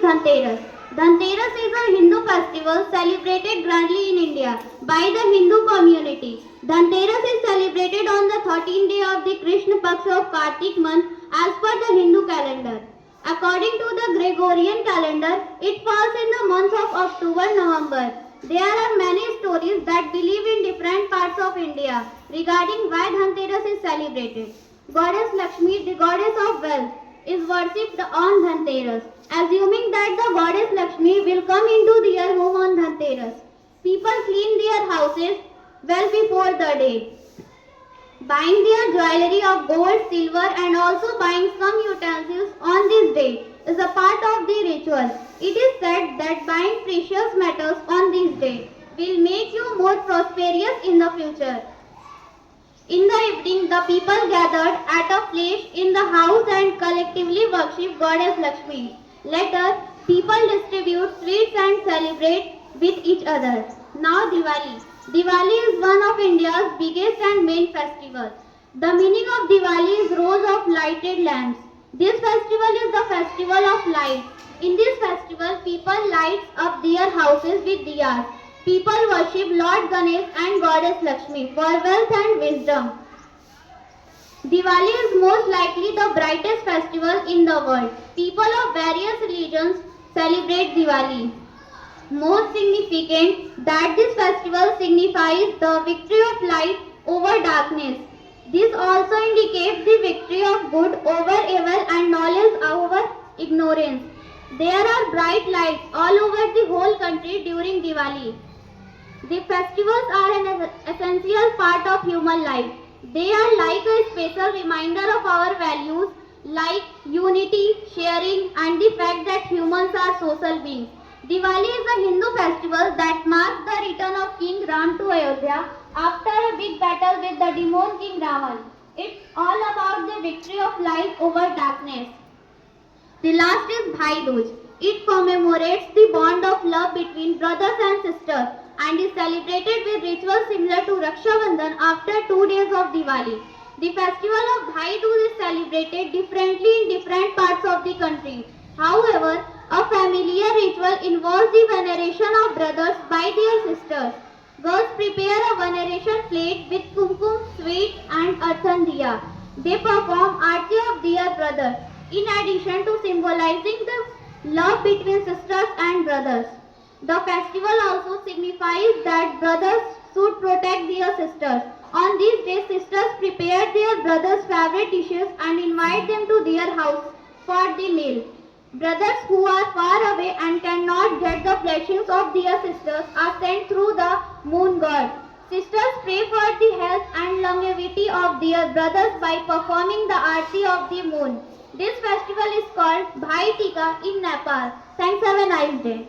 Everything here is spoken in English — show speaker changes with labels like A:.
A: Dhanteras. Dhanteras is a Hindu festival celebrated grandly in India by the Hindu community. Dhanteras is celebrated on the 13th day of the Krishna Paksha of Kartik month as per the Hindu calendar. According to the Gregorian calendar, it falls in the months of October-November. There are many stories that believe in different parts of India regarding why Dhanteras is celebrated. Goddess Lakshmi, the goddess of wealth, is worshipped on Dhanteras, assuming that the goddess Lakshmi will come into their home on Dhanteras. People clean their houses well before the day, buying their jewelry of gold, silver and also buying some utensils on this day is a part of the ritual. It is said that buying precious metals on this day will make you more prosperous in the future. In the evening, the people gathered at a place in the house and collectively worship Goddess Lakshmi. Later, people distribute sweets and celebrate with each other. Now Diwali. Diwali is one of India's biggest and main festivals. The meaning of Diwali is rows of lighted lamps. This festival is the festival of lights. In this festival, people light up their houses with diyas. People worship Lord Ganesh and Goddess Lakshmi for wealth and wisdom. Diwali is most likely the brightest festival in the world. People of various religions celebrate Diwali. Most significant that this festival signifies the victory of light over darkness. This also indicates the victory of good over evil and knowledge over ignorance. There are bright lights all over the whole country during Diwali. The festivals are an essential part of human life. They are like a special reminder of our values like unity, sharing and the fact that humans are social beings. Diwali is a Hindu festival that marks the return of King Ram to Ayodhya after a big battle with the demon King Ravan. It's all about the victory of light over darkness. The last is Bhai Dooj. It commemorates the bond of love between brothers and sisters and is celebrated with rituals similar to Raksha Bandhan after 2 days of Diwali. The festival of Bhai Dooj is celebrated differently in different parts of the country. However, a familiar ritual involves the veneration of brothers by their sisters. Girls prepare a veneration plate with kumkum, sweet and earthen diya. They perform aarti of their brothers, in addition to symbolizing the love between sisters and brothers. The festival also signifies that brothers should protect their sisters. On these days, sisters prepare their brothers' favorite dishes and invite them to their house for the meal. Brothers who are far away and cannot get the blessings of their sisters are sent through the moon god. Sisters pray for the health and longevity of their brothers by performing the aarti of the moon. This festival is called Bhai Tika in Nepal. Thanks, have a nice day.